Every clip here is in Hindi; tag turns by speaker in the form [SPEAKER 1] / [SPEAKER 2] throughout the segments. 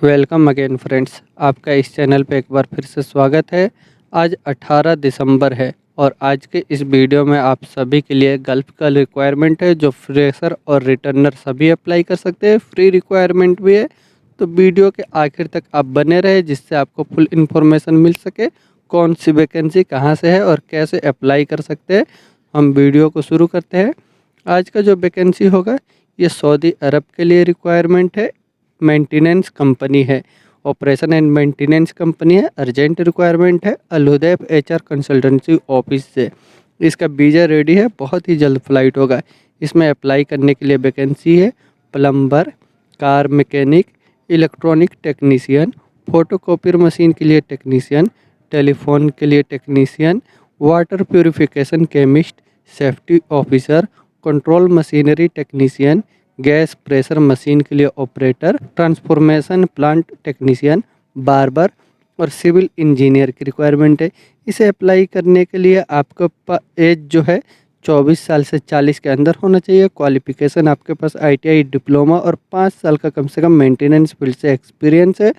[SPEAKER 1] वेलकम अगेन फ्रेंड्स, आपका इस चैनल पे एक बार फिर से स्वागत है। आज 18 दिसंबर है और आज के इस वीडियो में आप सभी के लिए गल्फ का रिक्वायरमेंट है जो फ्रेशर और रिटर्नर सभी अप्लाई कर सकते हैं। फ्री रिक्वायरमेंट भी है, तो वीडियो के आखिर तक आप बने रहे जिससे आपको फुल इन्फॉर्मेशन मिल सके कौन सी वैकेंसी कहाँ से है और कैसे अप्लाई कर सकते हैं। हम वीडियो को शुरू करते हैं। आज का जो वैकेंसी होगा ये सऊदी अरब के लिए रिक्वायरमेंट है। मेंटेनेंस कंपनी है, ऑपरेशन एंड मेंटेनेंस कंपनी है। अर्जेंट रिक्वायरमेंट है अल-हुदैफ एचआर कंसल्टेंसी ऑफिस से। इसका वीज़ा रेडी है, बहुत ही जल्द फ्लाइट होगा। इसमें अप्लाई करने के लिए वैकेंसी है plumber, car mechanic, electronic technician, photocopier machine के लिए टेक्नीशियन, टेलीफोन के लिए technician, water purification chemist, safety officer, control machinery technician, gas pressure machine के लिए operator, transformation plant technician, barber और सिविल इंजीनियर की रिक्वायरमेंट है। इसे अप्लाई करने के लिए आपका एज जो है 24 साल से 40 के अंदर होना चाहिए। क्वालिफिकेशन आपके पास आईटीआई डिप्लोमा और 5 साल का कम से कम मेंटेनेंस फील्ड से एक्सपीरियंस है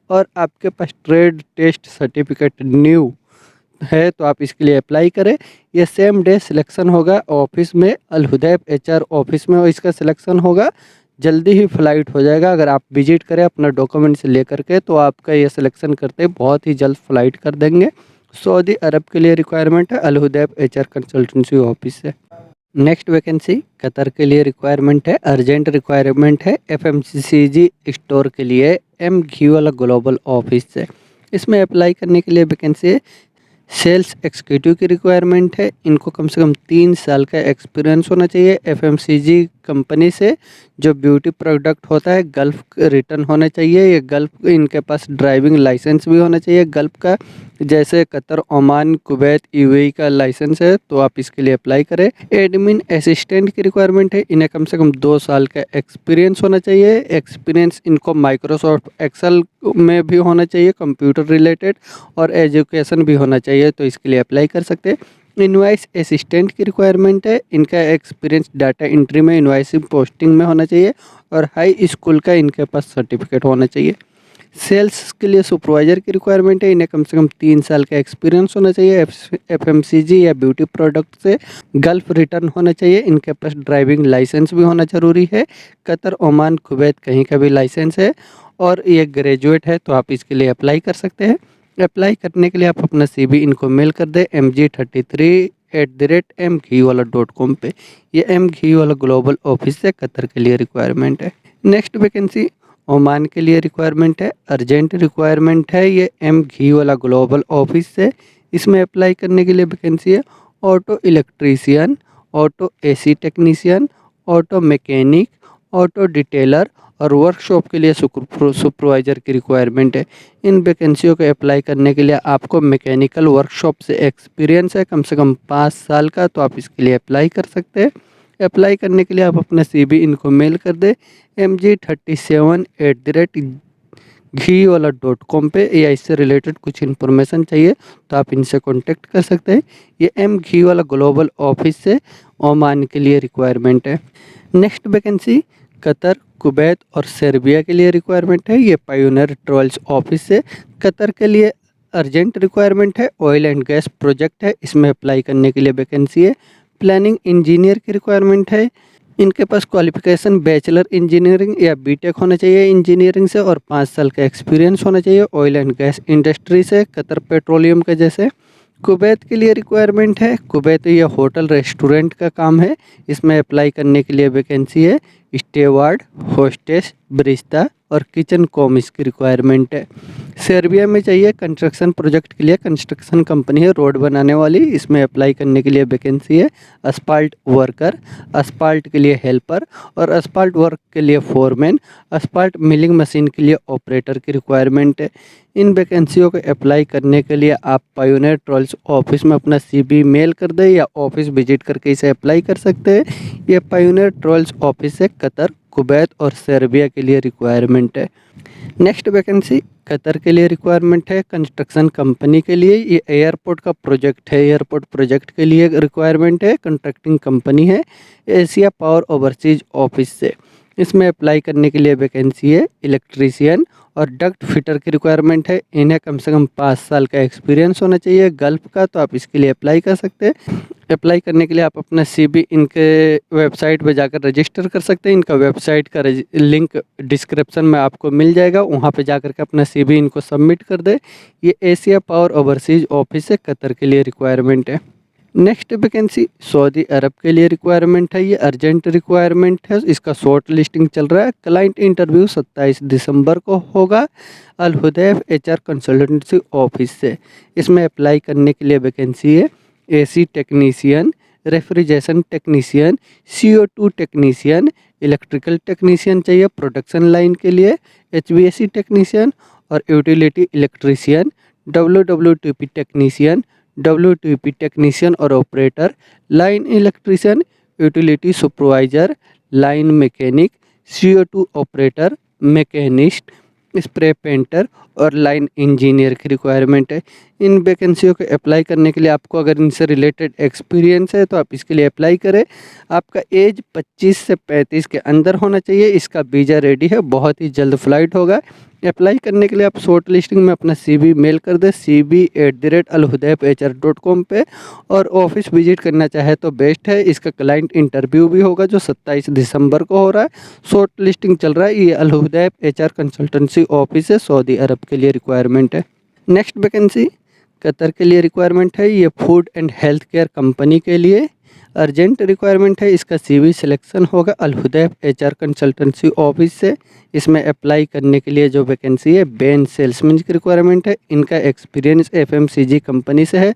[SPEAKER 1] और आपके पास ट्रेड टेस्ट सर्टिफिकेट न्यू है तो आप इसके लिए अप्लाई करें। ये सेम डे सिलेक्शन होगा ऑफिस में, अल-हुदैफ एचआर ऑफिस में, और इसका सिलेक्शन होगा जल्दी ही फ्लाइट हो जाएगा। अगर आप विजिट करें अपना डॉक्यूमेंट्स लेकर के तो आपका ये सिलेक्शन करते बहुत ही जल्द फ्लाइट कर देंगे। सऊदी अरब के लिए रिक्वायरमेंट है अल-हुदैफ एचआर कंसल्टेंसी ऑफिस से। नेक्स्ट वैकेंसी कतर के लिए रिक्वायरमेंट है, अर्जेंट रिक्वायरमेंट है एफएमसीजी स्टोर के लिए एम घी वाला ग्लोबल ऑफिस से। इसमें अप्लाई करने के लिए वैकेंसी है सेल्स एग्जीक्यूटिव की रिक्वायरमेंट है। इनको कम से कम 3 साल का एक्सपीरियंस होना चाहिए। एफएमसीजी कंपनी से जो ब्यूटी प्रोडक्ट होता है गल्फ रिटर्न होना चाहिए। ये गल्फ, इनके पास ड्राइविंग लाइसेंस भी होना चाहिए गल्फ का, जैसे कतर, ओमान, कुवैत, यूएई का लाइसेंस है तो आप इसके लिए अप्लाई करें। एडमिन असिस्टेंट की रिक्वायरमेंट है। इन्हें कम से कम 2 साल का एक्सपीरियंस होना चाहिए। एक्सपीरियंस इनको माइक्रोसॉफ्ट एक्सेल में भी होना चाहिए, कंप्यूटर रिलेटेड, और एजुकेशन भी होना चाहिए तो इसके लिए अप्लाई कर सकते हैं। इनवाइस असिस्टेंट की रिक्वायरमेंट है। इनका एक्सपीरियंस डाटा एंट्री में, इनवाइसिंग पोस्टिंग में होना चाहिए और हाई स्कूल का इनके पास सर्टिफिकेट होना चाहिए। सेल्स के लिए सुपरवाइजर की रिक्वायरमेंट है। इन्हें कम से कम 3 साल का एक्सपीरियंस होना चाहिए एफएमसीजी या ब्यूटी प्रोडक्ट से। गल्फ रिटर्न होना चाहिए। इनके पास ड्राइविंग लाइसेंस भी होना ज़रूरी है। कतर, ओमान, कुवैत कहीं का भी लाइसेंस है और ये ग्रेजुएट है तो आप इसके लिए अप्लाई कर सकते हैं। अप्लाई करने के लिए आप अपना CV इनको मेल कर दें mg33@mghiwala.com पे। ये mghiwala ग्लोबल ऑफिस से कतर के लिए रिक्वायरमेंट है। नेक्स्ट वैकेंसी ओमान के लिए रिक्वायरमेंट है, अर्जेंट रिक्वायरमेंट है। ये mghiwala ग्लोबल ऑफिस से। इसमें अप्लाई करने के लिए वैकेंसी है auto electrician, auto AC technician, auto mechanic, auto detailer और वर्कशॉप के लिए सुपरवाइजर की रिक्वायरमेंट है। इन वैकेंसियों को अप्लाई करने के लिए आपको मैकेनिकल वर्कशॉप से एक्सपीरियंस है कम से कम 5 साल का तो आप इसके लिए अप्लाई कर सकते हैं। अप्लाई करने के लिए आप अपना CV इनको मेल कर दें mg37@घीवाला.com पे, या इससे रिलेटेड कुछ इन्फॉर्मेशन चाहिए तो आप इनसे कांटेक्ट कर सकते हैं। ये mghiwala ग्लोबल ऑफिस से ओमान के लिए रिक्वायरमेंट है। नेक्स्ट वैकेंसी कतर, कुवैत और सर्बिया के लिए रिक्वायरमेंट है। ये पायोनियर ट्रैवल्स ऑफिस से। कतर के लिए अर्जेंट रिक्वायरमेंट है, ऑयल एंड गैस प्रोजेक्ट है। इसमें अप्लाई करने के लिए वैकेंसी है प्लानिंग इंजीनियर की रिक्वायरमेंट है। इनके पास क्वालिफिकेशन बैचलर इंजीनियरिंग या बीटेक होना चाहिए इंजीनियरिंग से और 5 साल का एक्सपीरियंस होना चाहिए ऑयल एंड गैस इंडस्ट्री से, कतर पेट्रोलियम के जैसे। कुवैत के लिए रिक्वायरमेंट है, कुवैत ये होटल रेस्टोरेंट का काम है। इसमें अप्लाई करने के लिए वैकेंसी है स्टेवार्ड, होस्टेस, बरिस्ता और किचन कॉमिस की रिक्वायरमेंट है। सर्बिया में चाहिए कंस्ट्रक्शन प्रोजेक्ट के लिए, कंस्ट्रक्शन कंपनी है रोड बनाने वाली। इसमें अप्लाई करने के लिए वैकेंसी है अस्फाल्ट वर्कर, अस्फाल्ट के लिए हेल्पर और अस्फाल्ट वर्क के लिए फोरमैन, अस्फाल्ट मिलिंग मशीन के लिए ऑपरेटर की रिक्वायरमेंट है। इन वैकेंसियों को अप्लाई करने के लिए आप पायोनियर ट्रैवल्स ऑफिस में अपना CV मेल कर दें या ऑफिस विजिट करके इसे अप्लाई कर सकते हैं। ये पायोनियर ट्रैवल्स ऑफिस से कतर, कुवैत और सर्बिया के लिए रिक्वायरमेंट है। नेक्स्ट वैकेंसी कतर के लिए रिक्वायरमेंट है कंस्ट्रक्शन कंपनी के लिए। ये एयरपोर्ट का प्रोजेक्ट है, एयरपोर्ट प्रोजेक्ट के लिए रिक्वायरमेंट है। कंट्रैक्टिंग कंपनी है एशिया पावर ओवरसीज ऑफिस से। इसमें अप्लाई करने के लिए वैकेंसी है इलेक्ट्रीशियन और डक्ट फिटर की रिक्वायरमेंट है। इन्हें कम से कम 5 साल का एक्सपीरियंस होना चाहिए गल्फ का, तो आप इसके लिए अप्लाई कर सकते हैं। अप्लाई करने के लिए आप अपना CV इनके वेबसाइट पे जाकर रजिस्टर कर सकते हैं। इनका वेबसाइट का लिंक डिस्क्रिप्शन में आपको मिल जाएगा, वहाँ पे जाकर के अपना CV इनको सबमिट कर दे। ये एशिया पावर ओवरसीज ऑफिस है, कतर के लिए रिक्वायरमेंट है। नेक्स्ट वैकेंसी सऊदी अरब के लिए रिक्वायरमेंट है। ये अर्जेंट रिक्वायरमेंट है, इसका शॉर्ट लिस्टिंग चल रहा है। क्लाइंट इंटरव्यू 27 दिसंबर को होगा Al Hudaif HR consultancy office से। इसमें अप्लाई करने के लिए वैकेंसी है AC technician, refrigeration technician, CO2 technician, electrical technician चाहिए प्रोडक्शन लाइन के लिए, HVAC टेक्नीशियन और utility electrician, WWTP technician, WTP technician और operator, line electrician, utility supervisor, line mechanic, CO2 operator, machinist, spray painter और लाइन इंजीनियर की रिक्वायरमेंट है। इन वैकेंसियों को अप्लाई करने के लिए आपको अगर इनसे रिलेटेड एक्सपीरियंस है तो आप इसके लिए अप्लाई करें। आपका एज 25 से 35 के अंदर होना चाहिए। इसका वीज़ा रेडी है, बहुत ही जल्द फ्लाइट होगा। अप्लाई करने के लिए आप शॉर्ट लिस्टिंग में अपना CV मेल कर दें cv@alhudaifhr.com पे, और ऑफिस विजिट करना चाहे तो बेस्ट है। इसका क्लाइंट इंटरव्यू भी होगा जो 27 दिसंबर को हो रहा है। शॉर्ट लिस्टिंग चल रहा है। ये अल हुदैफ HR कंसल्टेंसी ऑफिस है, सऊदी अरब के लिए रिक्वायरमेंट है। नेक्स्ट वैकेंसी कतर के लिए रिक्वायरमेंट है। ये food and health care company के लिए अर्जेंट रिक्वायरमेंट है। इसका CV सिलेक्शन होगा Al Hudaif HR consultancy office से। इसमें अप्लाई करने के लिए जो वैकेंसी है बेन सेल्समैन की रिक्वायरमेंट है। इनका एक्सपीरियंस FMCG कंपनी से है।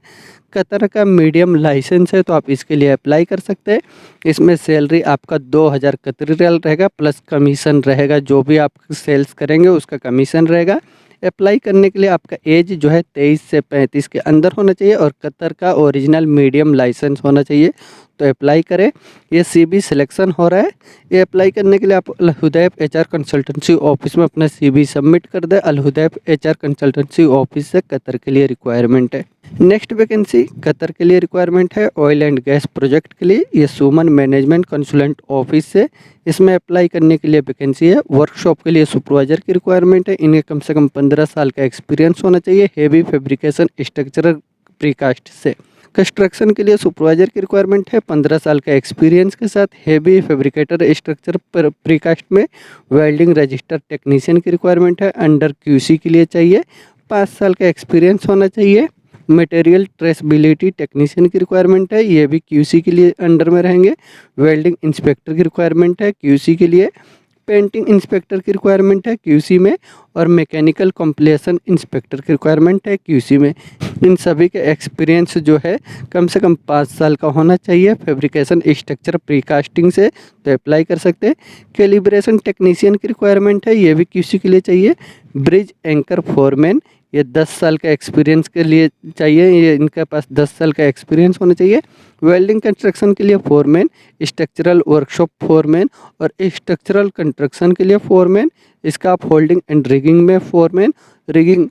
[SPEAKER 1] कतर का मीडियम लाइसेंस है, तो आप इसके लिए अप्लाई कर सकते हैं। इसमें सैलरी आपका 2000 कतरी रियाल रहेगा, प्लस कमीशन रहेगा। जो भी आप सेल्स करेंगे उसका कमीशन रहेगा। अप्लाई करने के लिए आपका एज जो है 23 से 35 के अंदर होना चाहिए और कतर का ओरिजिनल मीडियम लाइसेंस होना चाहिए, तो अप्लाई करें। ये CV सिलेक्शन हो रहा है। ये अप्लाई करने के लिए आप अल हुदैफ HR कंसल्टेंसी ऑफिस में अपना CV सबमिट कर दें। अल हुदैफ HR कंसल्टेंसी ऑफिस से कतर के लिए रिक्वायरमेंट है। नेक्स्ट वैकेंसी कतर के लिए रिक्वायरमेंट है ऑयल एंड गैस प्रोजेक्ट के लिए। ये सुमन मैनेजमेंट कंसल्टेंट ऑफिस से। इसमें अप्लाई करने के लिए वैकेंसी है वर्कशॉप के लिए सुपरवाइजर की रिक्वायरमेंट है। इन्हें कम से कम 15 साल का एक्सपीरियंस होना चाहिए हेवी फैब्रिकेशन स्ट्रक्चरल प्रीकास्ट से। कंस्ट्रक्शन के लिए सुपरवाइजर की रिक्वायरमेंट है 15 साल का एक्सपीरियंस के साथ। हेवी फैब्रिकेटर स्ट्रक्चर प्रीकास्ट में वेल्डिंग रजिस्टर टेक्नीशियन की रिक्वायरमेंट है। अंडर QC के लिए चाहिए 5 साल का एक्सपीरियंस होना चाहिए। मटेरियल ट्रेसबिलिटी टेक्नीशियन की रिक्वायरमेंट है, ये भी QC के लिए अंडर में रहेंगे। वेल्डिंग इंस्पेक्टर की रिक्वायरमेंट है QC के लिए। पेंटिंग इंस्पेक्टर की रिक्वायरमेंट है QC में, और मैकेनिकल कंप्लेशन इंस्पेक्टर की रिक्वायरमेंट है QC में। इन सभी के एक्सपीरियंस जो है कम से कम 5 साल का होना चाहिए फैब्रिकेशन स्ट्रक्चर प्रीकास्टिंग से, तो अप्लाई कर सकते हैं। कैलिब्रेशन टेक्नीशियन की रिक्वायरमेंट है, ये भी QC के लिए चाहिए। ब्रिज एंकर फोरमैन, ये 10 साल का एक्सपीरियंस के लिए चाहिए। ये इनके पास 10 साल का एक्सपीरियंस होना चाहिए। वेल्डिंग कंस्ट्रक्शन के लिए फोरमैन, स्ट्रक्चरल वर्कशॉप फोरमैन और स्ट्रक्चरल कंस्ट्रक्शन के लिए foreman. Scarf holding and rigging में फोरमैन, रिगिंग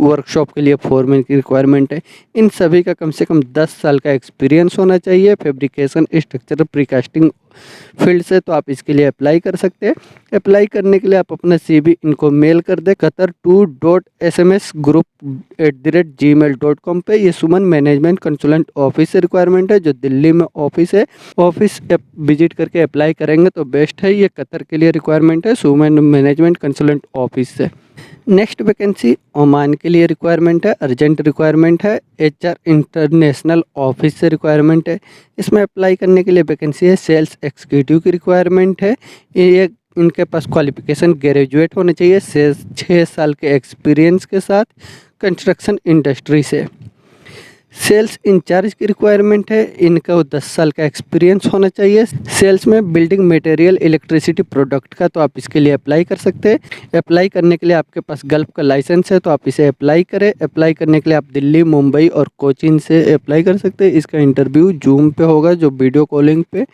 [SPEAKER 1] वर्कशॉप के लिए फोरमैन की रिक्वायरमेंट है। इन सभी का कम से कम 10 साल का एक्सपीरियंस होना चाहिए फैब्रिकेशन स्ट्रक्चर प्रीकास्टिंग फील्ड से, तो आप इसके लिए अप्लाई कर सकते हैं। अप्लाई करने के लिए आप अपना CV इनको मेल कर दें qatar2.smsgroup@gmail.com पे। ये सुमन मैनेजमेंट कंसल्टेंट ऑफिस से रिक्वायरमेंट है जो दिल्ली में ऑफिस है। ऑफिस विजिट करके अप्लाई करेंगे तो बेस्ट है। ये कतर के लिए रिक्वायरमेंट है सुमन मैनेजमेंट कंसल्टेंट ऑफिस से। नेक्स्ट वैकेंसी ओमान के लिए रिक्वायरमेंट है, अर्जेंट रिक्वायरमेंट है। HR इंटरनेशनल ऑफिस से रिक्वायरमेंट है। इसमें अप्लाई करने के लिए वैकेंसी है सेल्स एग्जीक्यूटिव की रिक्वायरमेंट है। ये इनके पास क्वालिफिकेशन ग्रेजुएट होने चाहिए 6 साल के एक्सपीरियंस के साथ कंस्ट्रक्शन इंडस्ट्री से। सेल्स इंचार्ज की रिक्वायरमेंट है, इनका 10 साल का एक्सपीरियंस होना चाहिए सेल्स में बिल्डिंग मटेरियल इलेक्ट्रिसिटी प्रोडक्ट का, तो आप इसके लिए अप्लाई कर सकते हैं। अप्लाई करने के लिए आपके पास गल्फ का लाइसेंस है तो आप इसे अप्लाई करें। अप्लाई करने के लिए आप दिल्ली, मुंबई और कोचीन से अप्लाई कर सकते हैं। इसका इंटरव्यू जूम पे होगा जो वीडियो कॉलिंग पे।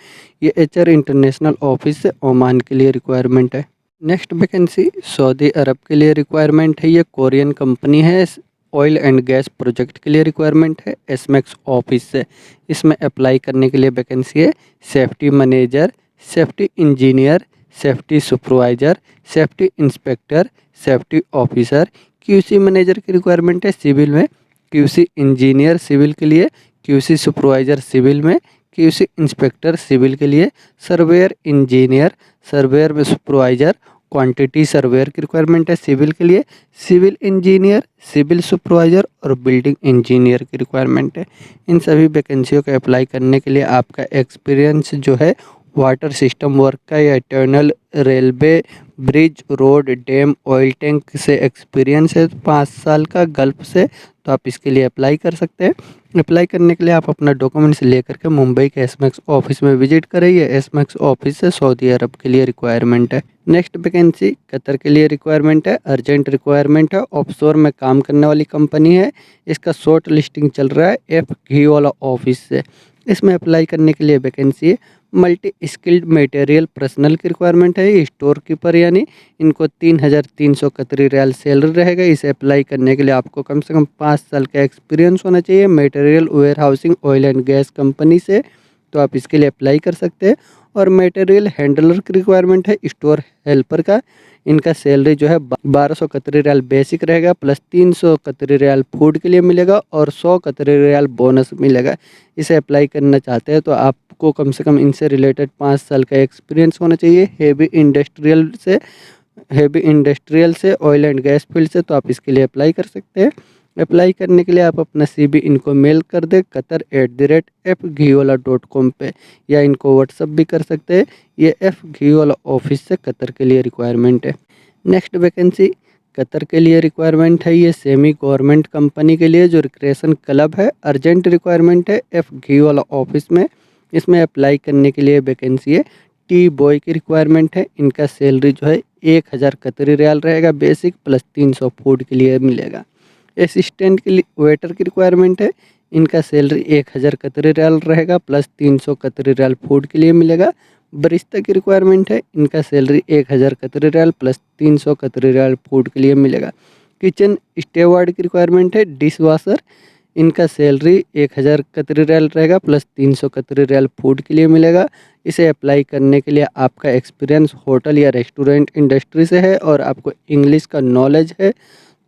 [SPEAKER 1] ये HR इंटरनेशनल ऑफिस से ओमान के लिए रिक्वायरमेंट है। नेक्स्ट वैकेंसी सऊदी अरब के लिए रिक्वायरमेंट है। ये कोरियन कंपनी है, ऑयल एंड गैस प्रोजेक्ट के लिए रिक्वायरमेंट है SMAX ऑफिस से। इसमें अप्लाई करने के लिए वैकेंसी है safety manager, safety engineer, safety supervisor, safety inspector, safety officer, QC manager की रिक्वायरमेंट है सिविल में, क्यूसी इंजीनियर सिविल के लिए, क्यूसी सुपरवाइज़र सिविल में, क्यूसी इंस्पेक्टर सिविल के लिए, सर्वेयर इंजीनियर, सर्वेयर में सुपरवाइज़र, क्वांटिटी सर्वेयर की रिक्वायरमेंट है सिविल के लिए, सिविल इंजीनियर, सिविल सुपरवाइज़र और बिल्डिंग इंजीनियर की रिक्वायरमेंट है। इन सभी वैकेंसियों का अप्लाई करने के लिए आपका एक्सपीरियंस जो है वाटर सिस्टम वर्क का या tunnel, railway, bridge, road, dam, oil tank से एक्सपीरियंस है 5 साल का गल्फ से, तो आप इसके लिए अप्लाई कर सकते हैं। अप्लाई करने के लिए आप अपना डॉक्यूमेंट्स लेकर के मुंबई के एसमैक्स ऑफिस में विजिट करिए। एसमैक्स ऑफिस से सऊदी अरब के लिए रिक्वायरमेंट है। नेक्स्ट वैकेंसी कतर के लिए रिक्वायरमेंट है, अर्जेंट रिक्वायरमेंट है, ऑफशोर में काम करने वाली कंपनी है। इसका शॉर्ट लिस्टिंग चल रहा है एफ घी वाला ऑफिस से। इसमें अप्लाई करने के लिए वैकेंसी है मल्टी स्किल्ड मटेरियल पर्सनल की रिक्वायरमेंट है। स्टोर कीपर यानी इनको 3,300 कतरी रियाल सैलरी रहेगा। इसे अप्लाई करने के लिए आपको कम से कम 5 साल का एक्सपीरियंस होना चाहिए material warehousing oil and gas company से, तो आप इसके लिए अप्लाई कर सकते हैं। और मटेरियल हैंडलर की रिक्वायरमेंट है स्टोर हेल्पर का। इनका सैलरी जो है 1200 कतरी रियाल बेसिक रहेगा, प्लस 300 कतरी रियाल फूड के लिए मिलेगा और 100 कतरी रियाल बोनस मिलेगा। इसे अप्लाई करना चाहते हैं तो आपको कम से कम इनसे रिलेटेड 5 साल का एक्सपीरियंस होना चाहिए हेवी इंडस्ट्रियल से ऑयल एंड गैस फील्ड से, तो आप इसके लिए अप्लाई कर सकते हैं। अप्लाई करने के लिए आप अपना CV इनको मेल कर दें qatar@fghiwala.com पे, या इनको व्हाट्सअप भी कर सकते हैं। ये एफ घीवाला ऑफिस से कतर के लिए रिक्वायरमेंट है। नेक्स्ट वैकेंसी कतर के लिए रिक्वायरमेंट है, ये सेमी गवर्नमेंट कंपनी के लिए जो रिक्रिएशन क्लब है। अर्जेंट रिक्वायरमेंट है एफ घीवाला ऑफिस में। इसमें अप्लाई करने के लिए वैकेंसी है टी बॉय की रिक्वायरमेंट है। इनका सैलरी जो है 1000 कतरी रियाल रहेगा बेसिक, प्लस 300 फूड के लिए मिलेगा। असिस्टेंट के लिए वेटर की रिक्वायरमेंट है। इनका सैलरी 1000 कतरी रियाल रहेगा, प्लस 300 कतरी रियाल फूड के लिए मिलेगा। बरिस्ता की रिक्वायरमेंट है। इनका सैलरी 1000 कतरी रियाल प्लस 300 कतरी रियाल फूड के लिए मिलेगा। किचन स्टेवार्ड की रिक्वायरमेंट है। डिश वाशर, इनका सैलरी 1000 कतरी रियाल रहेगा, प्लस 300 कतरी रियाल फूड के लिए मिलेगा। इसे अप्लाई करने के लिए आपका एक्सपीरियंस होटल या रेस्टोरेंट इंडस्ट्री से है और आपको इंग्लिश का नॉलेज है,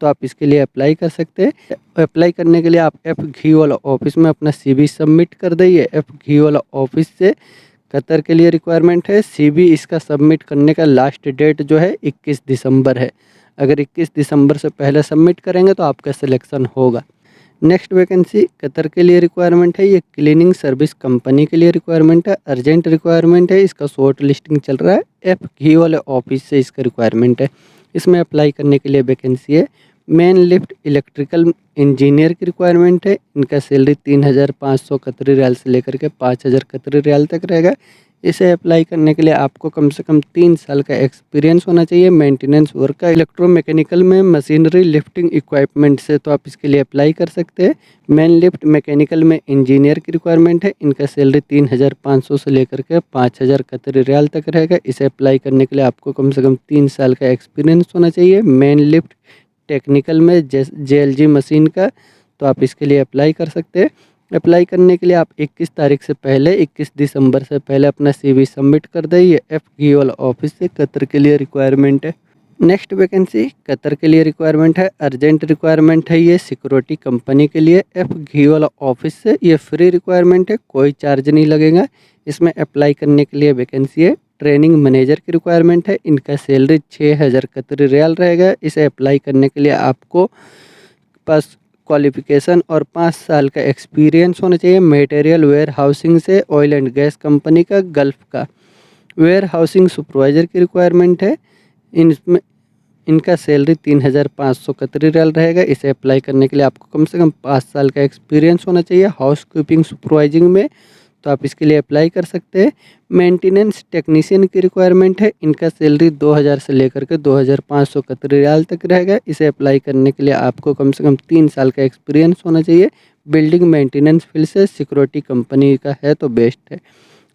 [SPEAKER 1] तो आप इसके लिए अप्लाई कर सकते हैं। अप्लाई करने के लिए आप एफ घीवाला ऑफिस में अपना CV सबमिट कर दीजिए। एफ घीवाला ऑफिस से कतर के लिए रिक्वायरमेंट है। CV इसका सबमिट करने का लास्ट डेट जो है 21 दिसंबर है। अगर 21 दिसंबर से पहले सबमिट करेंगे तो आपका सिलेक्शन होगा। नेक्स्ट वैकेंसी कतर के लिए रिक्वायरमेंट है, ये क्लीनिंग सर्विस कंपनी के लिए रिक्वायरमेंट है। अर्जेंट रिक्वायरमेंट है। इसका शॉर्ट लिस्टिंग चल रहा है एफ घीवाला ऑफिस से इसका रिक्वायरमेंट है। इसमें अप्लाई करने के लिए वैकेंसी है मेन लिफ्ट इलेक्ट्रिकल इंजीनियर की रिक्वायरमेंट है। इनका सैलरी 3500 कतरी रियाल से लेकर के 5000 कतरी रियाल तक रहेगा। इसे अप्लाई करने के लिए आपको कम से कम 3 साल का एक्सपीरियंस होना चाहिए मेंटेनेंस वर्क का, इलेक्ट्रोमैकेनिकल में, मशीनरी, लिफ्टिंग इक्विपमेंट से, तो आप इसके लिए अप्लाई कर सकते हैं। मेन लिफ्ट मैकेनिकल में इंजीनियर की रिक्वायरमेंट है। इनका सैलरी 3500 से लेकर के 5000 कतरी रियाल तक रहेगा। इसे अप्लाई करने के लिए आपको कम से कम 3 साल का एक्सपीरियंस होना चाहिए मेन लिफ्ट टेक्निकल में JLG मशीन का, तो आप इसके लिए अप्लाई कर सकते हैं। अप्लाई करने के लिए आप 21 तारीख से पहले 21 दिसंबर से पहले अपना CV सबमिट कर दें। ये एफ घीवाला ऑफिस से कतर के लिए रिक्वायरमेंट है। नेक्स्ट वैकेंसी कतर के लिए रिक्वायरमेंट है, अर्जेंट रिक्वायरमेंट है, ये सिक्योरिटी कंपनी के लिए एफ घीवाला ऑफिस से। ये फ्री रिक्वायरमेंट है, कोई चार्ज नहीं लगेगा। इसमें अप्लाई करने के लिए वैकेंसी है ट्रेनिंग मैनेजर की रिक्वायरमेंट है। इनका सैलरी 6000 कतरी रियाल रहेगा। इसे अप्लाई करने के लिए आपको पास क्वालिफिकेशन और 5 साल का एक्सपीरियंस होना चाहिए मटेरियल वेयर हाउसिंग से, ऑयल एंड गैस कंपनी का, गल्फ का। वेयर हाउसिंग सुपरवाइज़र की रिक्वायरमेंट है। इनमें इनका सैलरी 3500 कतरी रियाल रहेगा। इसे अप्लाई करने के लिए आपको कम से कम 5 साल का एक्सपीरियंस होना चाहिए हाउस कीपिंग सुपरवाइजिंग में, तो आप इसके लिए अप्लाई कर सकते हैं। मेंटेनेंस टेक्नीशियन की रिक्वायरमेंट है। इनका सैलरी 2000 से लेकर के 2500 कतरी रियाल तक रहेगा। इसे अप्लाई करने के लिए आपको कम से कम 3 साल का एक्सपीरियंस होना चाहिए बिल्डिंग मेंटेनेंस फील्ड से, सिक्योरिटी कंपनी का है तो बेस्ट है।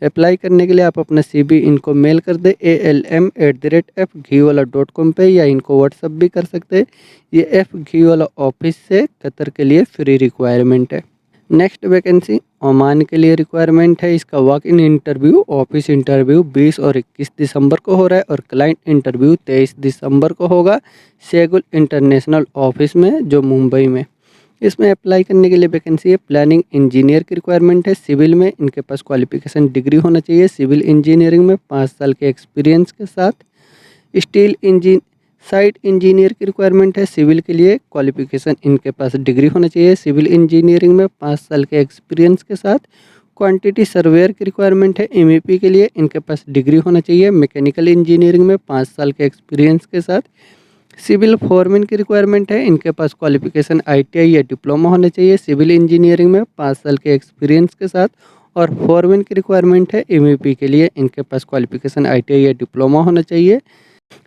[SPEAKER 1] अप्लाई करने के लिए आप अपना CV इनको मेल कर दें alm@fghiwala.com पे, या इनको व्हाट्सअप भी कर सकते हैं। ये एफ घीवाला ऑफिस से कतर के लिए फ्री रिक्वायरमेंट है। नेक्स्ट वैकेंसी ओमान के लिए रिक्वायरमेंट है। इसका walk in interview, office interview 20 और 21 दिसंबर को हो रहा है और क्लाइंट इंटरव्यू 23 दिसंबर को होगा सेगुल इंटरनेशनल ऑफिस में, जो मुंबई में। इसमें अप्लाई करने के लिए वैकेंसी है प्लानिंग इंजीनियर की रिक्वायरमेंट है। सिविल में इनके पास क्वालिफिकेशन डिग्री होना चाहिए सिविल इंजीनियरिंग में 5 साल के एक्सपीरियंस के साथ। स्टील इंजीन साइट इंजीनियर की रिक्वायरमेंट है। सिविल के लिए क्वालिफिकेशन इनके पास डिग्री होना चाहिए सिविल इंजीनियरिंग में 5 साल के एक्सपीरियंस के साथ। क्वांटिटी सर्वेयर की रिक्वायरमेंट है। एमईपी के लिए इनके पास डिग्री होना चाहिए मैकेनिकल इंजीनियरिंग में 5 साल के एक्सपीरियंस के साथ। सिविल फोरमैन की रिक्वायरमेंट है। इनके पास क्वालिफिकेशन आईटीआई या डिप्लोमा होना चाहिए सिविल इंजीनियरिंग में 5 साल के एक्सपीरियंस के साथ। और फोरमैन की रिक्वायरमेंट है एमईपी के लिए इनके पास क्वालिफिकेशन आईटीआई या डिप्लोमा होना चाहिए।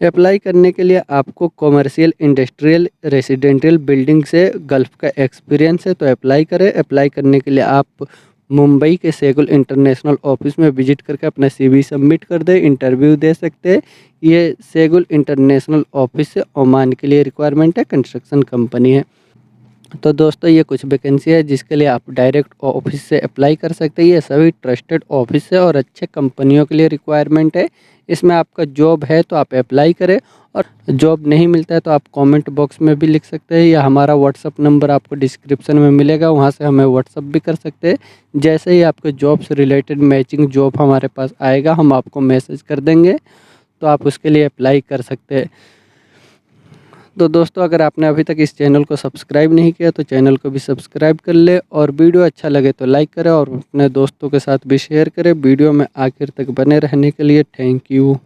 [SPEAKER 1] अप्लाई करने के लिए आपको कॉमर्शियल, इंडस्ट्रियल, रेसिडेंशियल बिल्डिंग से गल्फ का एक्सपीरियंस है तो अप्लाई करें। अप्लाई करने के लिए आप मुंबई के सेगुल इंटरनेशनल ऑफिस में विजिट करके अपना सीवी सबमिट कर दें, इंटरव्यू दे सकते हैं। ये सेगुल इंटरनेशनल ऑफिस से ओमान के लिए रिक्वायरमेंट है, कंस्ट्रक्शन कंपनी है। तो दोस्तों ये कुछ वैकेंसी है जिसके लिए आप डायरेक्ट ऑफिस से अप्लाई कर सकते हैं। ये सभी ट्रस्टेड ऑफिस है और अच्छे कंपनियों के लिए रिक्वायरमेंट है। इसमें आपका जॉब है तो आप अप्लाई करें, और जॉब नहीं मिलता है तो आप कमेंट बॉक्स में भी लिख सकते हैं या हमारा व्हाट्सअप नंबर आपको डिस्क्रिप्शन में मिलेगा, वहाँ से हमें व्हाट्सअप भी कर सकते हैं। जैसे ही आपके जॉब से रिलेटेड मैचिंग जॉब हमारे पास आएगा हम आपको मैसेज कर देंगे, तो आप उसके लिए अप्लाई कर सकते हैं। तो दोस्तों अगर आपने अभी तक इस चैनल को सब्सक्राइब नहीं किया तो चैनल को भी सब्सक्राइब कर ले, और वीडियो अच्छा लगे तो लाइक करें और अपने दोस्तों के साथ भी शेयर करें। वीडियो में आखिर तक बने रहने के लिए थैंक यू।